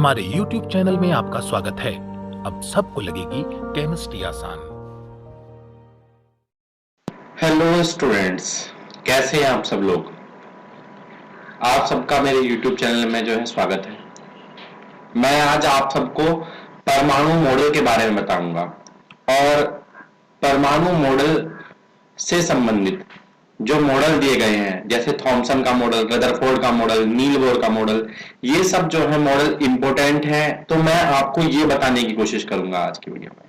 हमारे YouTube channel में आपका स्वागत है। अब सबको लगेगी केमिस्ट्री आसान। हेलो स्टूडेंट्स, कैसे हैं आप सब लोग। आप सबका मेरे YouTube चैनल में जो है स्वागत है। मैं आज आप सबको परमाणु मॉडल के बारे में बताऊंगा और परमाणु मॉडल से संबंधित जो मॉडल दिए गए हैं, जैसे थॉमसन का मॉडल, रदरफोर्ड का मॉडल, नील बोर का मॉडल, ये सब जो है मॉडल इंपॉर्टेंट है। तो मैं आपको ये बताने की कोशिश करूंगा आज की वीडियो में।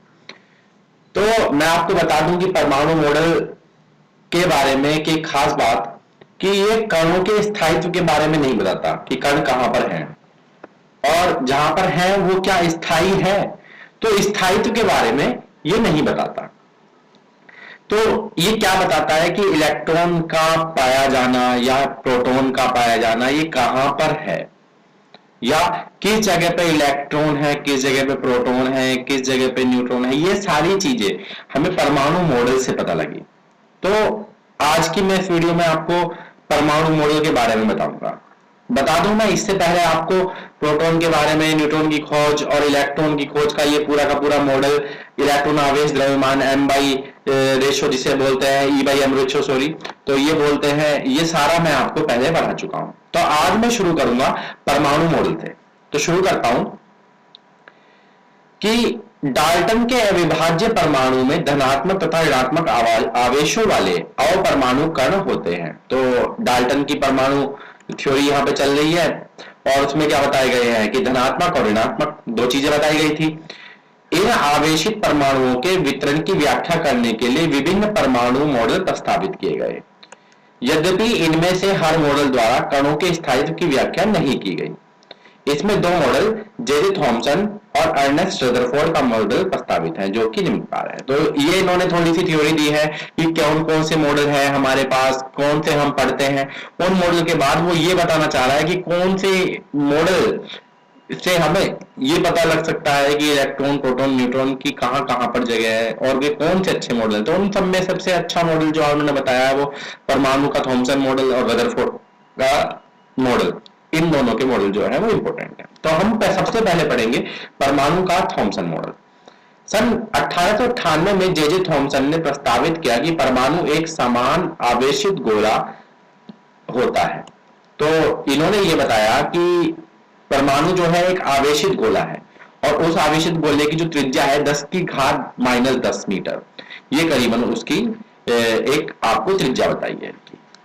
तो मैं आपको बता दूं कि परमाणु मॉडल के बारे में की खास बात कि ये कणों के स्थायित्व के बारे में नहीं बताता कि कण कहां पर हैं और जहां पर है वो क्या स्थायी है। तो स्थायित्व के बारे में ये नहीं बताता। तो ये क्या बताता है कि इलेक्ट्रॉन का पाया जाना या प्रोटॉन का पाया जाना ये कहां पर है, या किस जगह पे इलेक्ट्रॉन है, किस जगह पे प्रोटॉन है, किस जगह पे न्यूट्रॉन है। ये सारी चीजें हमें परमाणु मॉडल से पता लगी। तो आज की मैं इस वीडियो में आपको परमाणु मॉडल के बारे में बताऊंगा। बता दूं मैं इससे पहले आपको प्रोटॉन के बारे में, न्यूट्रॉन की खोज और इलेक्ट्रॉन की खोज का ये पूरा का पूरा मॉडल, इलेक्ट्रॉन आवेश द्रव्यमान m बाई रेशो जिसे बोलते हैं, E by M ratio sorry, तो ये बोलते हैं, ये सारा मैं आपको पहले पढ़ा चुका हूं। तो आज मैं शुरू करूंगा परमाणु मॉडल से। तो शुरू करता हूं कि डाल्टन के अविभाज्य परमाणु में धनात्मक तथा ऋणात्मक आवेशों वाले अवपरमाणु कण होते हैं। तो डाल्टन की परमाणु थ्योरी यहां पे चल रही है और उसमें क्या बताए गए हैं कि धनात्मक और ऋणात्मक दो चीजें बताई गई थी। इन आवेशित परमाणुओं के वितरण की व्याख्या करने के लिए विभिन्न परमाणु मॉडल प्रस्तावित किए गए। यद्यपि इनमें से हर मॉडल द्वारा कणों के स्थायित्व की व्याख्या नहीं की गई। इसमें दो मॉडल जे थॉमसन और अर्नेस्ट रदरफोर्ड का मॉडल प्रस्तावित है, जो कि निम्न प्रकार है। तो ये इन्होंने थोड़ी सी थ्योरी दी है कि कौन कौन से मॉडल है हमारे पास, कौन से हम पढ़ते हैं। उन मॉडल के बाद वो ये बताना चाह रहा है कि कौन से मॉडल से हमें ये पता लग सकता है कि इलेक्ट्रॉन, प्रोटॉन, न्यूट्रॉन की कहां कहां पर जगह है और वे कौन से अच्छे मॉडल। तो उन सब में सबसे अच्छा मॉडल जो उन्होंने बताया है वो परमाणु का थॉमसन मॉडल और रदरफोर्ड का मॉडल। इन दोनों के मॉडल जो है वो इंपॉर्टेंट है। तो हम सबसे पहले पढ़ेंगे परमाणु का थॉमसन मॉडल। सन 1898 में जे थॉमसन ने प्रस्तावित किया कि परमाणु एक समान आवेशित गोला होता है। तो इन्होंने ये बताया कि परमाणु जो है एक आवेशित गोला है और उस आवेशित गोले की जो त्रिज्या है 10 की घात -10 मीटर, ये करीबन उसकी एक आपको त्रिज्या बताई है।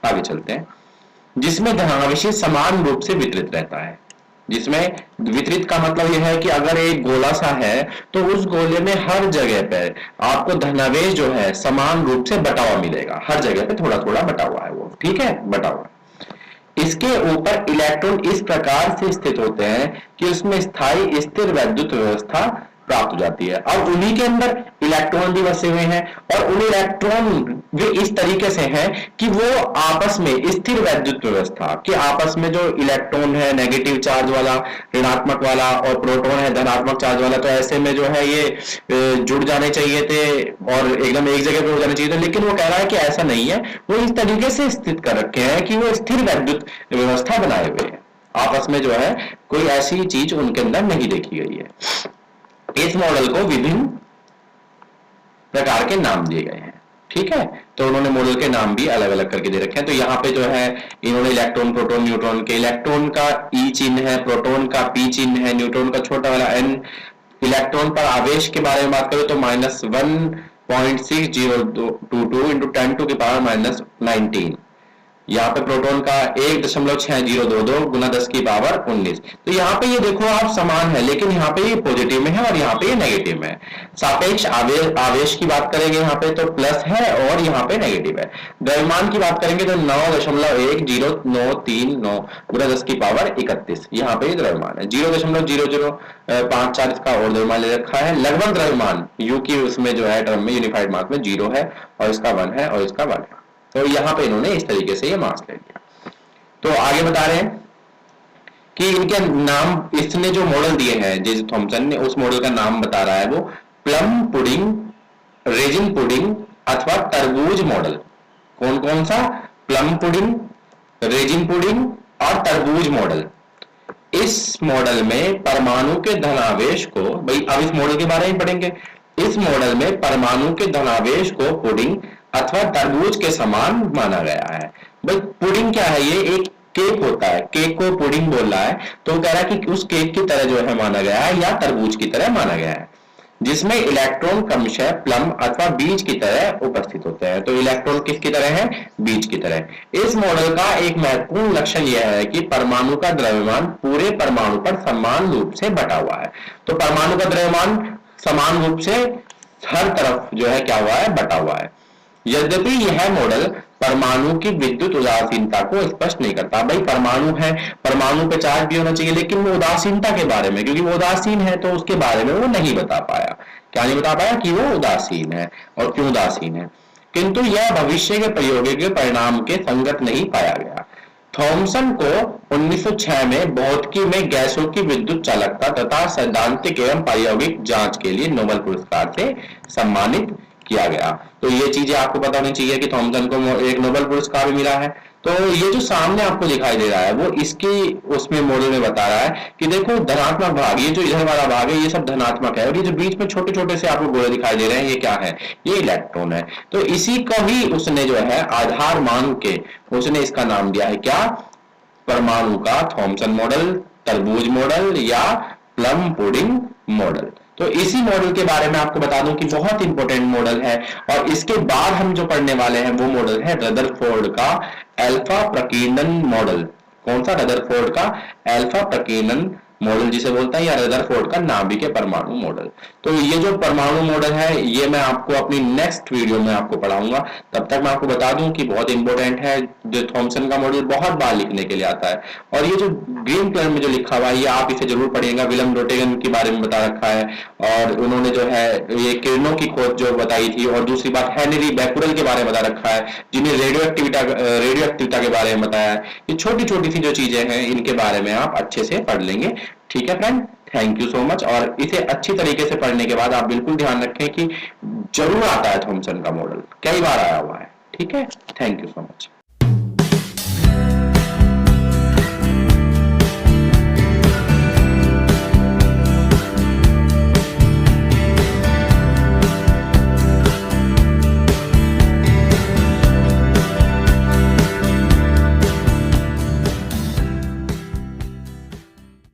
आगे चलते हैं। जिसमें धनावेश समान रूप से वितरित रहता है। जिसमें वितरित का मतलब यह है कि अगर एक गोला सा है तो उस गोले में हर जगह पर आपको धनावेश जो है समान रूप से बटा हुआ मिलेगा। हर जगह पे थोड़ा थोड़ा बटा हुआ है, वो ठीक है, बटा हुआ। इसके ऊपर इलेक्ट्रॉन इस प्रकार से स्थित होते हैं कि उसमें स्थायी स्थिर वैद्युत व्यवस्था प्राप्त हो जाती है। अब उन्हीं के अंदर इलेक्ट्रॉन भी बसे हुए हैं और उन इलेक्ट्रॉन वे इस तरीके से हैं कि वो आपस में स्थिर वैद्युत व्यवस्था कि आपस में जो इलेक्ट्रॉन है नेगेटिव चार्ज वाला, ऋणात्मक वाला, और प्रोटॉन है धनात्मक चार्ज वाला, तो ऐसे में जो है ये जुड़ जाने चाहिए थे और एकदम एक जगह पे हो जाने चाहिए थे। लेकिन वो कह रहा है कि ऐसा नहीं है, वो इस तरीके से स्थित कर रखे हैं कि वो स्थिर वैद्युत व्यवस्था बनाए हुए हैं। आपस में जो है कोई ऐसी चीज उनके अंदर नहीं देखी गई है। इस मॉडल को विभिन्न प्रकार के नाम दिए गए हैं, ठीक है। तो उन्होंने मॉडल के नाम भी अलग अलग करके दे रखे हैं। तो यहाँ पे जो है इन्होंने इलेक्ट्रॉन, प्रोटॉन, न्यूट्रॉन के, इलेक्ट्रॉन का E चिन्ह है, प्रोटॉन का P चिन्ह है, न्यूट्रॉन का छोटा वाला N, इलेक्ट्रॉन पर आवेश के बारे में बात करें तो -1.6022 इंटू 10⁻19। यहाँ पे प्रोटॉन का 1.6022 गुना 10 की पावर 19। तो यहाँ पे ये देखो आप समान है, लेकिन यहाँ पे ये पॉजिटिव में है और यहाँ पे ये नेगेटिव में है। सापेक्ष आवेश की बात करेंगे यहाँ पे तो प्लस है और यहाँ पे नेगेटिव है। द्रव्यमान की बात करेंगे तो 9.10939 गुना 10 की पावर 31, यहाँ पे द्रव्यमान है। 0.0054 इसका और द्रव्यमान ले रखा है। लगभग द्रव्यमान यू की उसमें जो है टर्म में यूनिफाइड मास में 0 है और इसका 1 है और इसका 1 है। तो यहां पे इन्होंने इस तरीके से ये मास ले लिया। तो आगे बता रहे हैं कि इनके नाम, इसने जो मॉडल दिए हैं जे थॉमसन ने, उस मॉडल का नाम बता रहा है वो प्लम पुडिंग, रेजिन पुडिंग अथवा तरबूज मॉडल। कौन कौन सा? प्लम पुडिंग, रेजिन पुडिंग और तरबूज मॉडल। इस मॉडल में परमाणु के धनावेश को, भाई अब इस मॉडल के बारे में पढ़ेंगे, इस मॉडल में परमाणु के धनावेश को पुडिंग अथवा तरबूज के समान माना गया है। भाई पुडिंग क्या है, ये एक केक होता है, केक को पुडिंग बोल रहा है, तो कह रहा है कि उस केक की तरह जो है माना गया है, या तरबूज की तरह माना गया है, जिसमें इलेक्ट्रॉन क्रमशः प्लम अथवा बीज की तरह उपस्थित होते हैं। तो इलेक्ट्रॉन किसकी तरह है, बीज की तरह। इस मॉडल का एक महत्वपूर्ण लक्षण यह है कि परमाणु का द्रव्यमान पूरे परमाणु पर समान रूप से बटा हुआ है। तो परमाणु का द्रव्यमान समान रूप से हर तरफ जो है क्या हुआ है, बटा हुआ है। यद्यपि यह मॉडल परमाणु की विद्युत उदासीनता को स्पष्ट नहीं करता। भाई परमाणु है, परमाणु पे चार्ज भी होना चाहिए, लेकिन वो उदासीनता के बारे में, क्योंकि वो उदासीन है तो उसके बारे में वो नहीं बता पाया। क्या नहीं बता पाया कि वो उदासीन है और क्यों उदासीन है। किंतु यह भविष्य के प्रयोगों के परिणाम के संगत नहीं पाया गया। थॉमसन को 1906 में भौतिकी में गैसों की विद्युत चालकता तथा सैद्धांतिक एवं प्रायोगिक जांच के लिए नोबेल पुरस्कार से सम्मानित किया गया। तो ये चीजें आपको पता होनी चाहिए कि थॉमसन को एक नोबेल पुरस्कार भी मिला है। तो ये जो सामने आपको दिखाई दे रहा है वो इसकी उसमें मॉडल में बता रहा है कि देखो धनात्मक भाग, ये जो इधर वाला भाग है ये सब धनात्मक है, और ये जो बीच में छोटे छोटे से आपको गोले दिखाई दे रहे हैं ये क्या है, ये इलेक्ट्रॉन है। तो इसी को ही उसने जो है आधार मान के उसने इसका नाम दिया है क्या, परमाणु का थॉमसन मॉडल, तरबूज मॉडल या प्लम पुडिंग मॉडल। तो इसी मॉडल के बारे में आपको बता दूं कि बहुत इंपॉर्टेंट मॉडल है, और इसके बाद हम जो पढ़ने वाले हैं वो मॉडल है रदरफोर्ड का अल्फा प्रकीर्णन मॉडल। कौन सा, रदरफोर्ड का अल्फा प्रकीर्णन मॉडल जिसे बोलता है, या रदरफोर्ड का नाभिकीय परमाणु मॉडल। तो ये जो परमाणु मॉडल है ये मैं आपको अपनी नेक्स्ट वीडियो में आपको पढ़ाऊंगा। तब तक मैं आपको बता दूं कि बहुत इंपॉर्टेंट है, जो थॉमसन का मॉडल बहुत बार लिखने के लिए आता है। और ये जो ग्रीन कलर में जो लिखा हुआ है ये आप इसे जरूर पढ़िएगा। विलियम रोटेगन के बारे में बता रखा है, और उन्होंने जो है ये किरणों की खोज जो बताई थी, और दूसरी बात हेनरी बैकुरल के बारे में बता रखा है, जिन्हें रेडियो एक्टिविटा के बारे में बताया है। ये छोटी छोटी सी जो चीजें हैं इनके बारे में आप अच्छे से पढ़ लेंगे। ठीक है friend, thank you so much. और इसे अच्छी तरीके से पढ़ने के बाद आप बिल्कुल ध्यान रखें कि जरूर आता है थॉमसन का मॉडल, कई बार आया हुआ है। ठीक है, थैंक यू सो मच।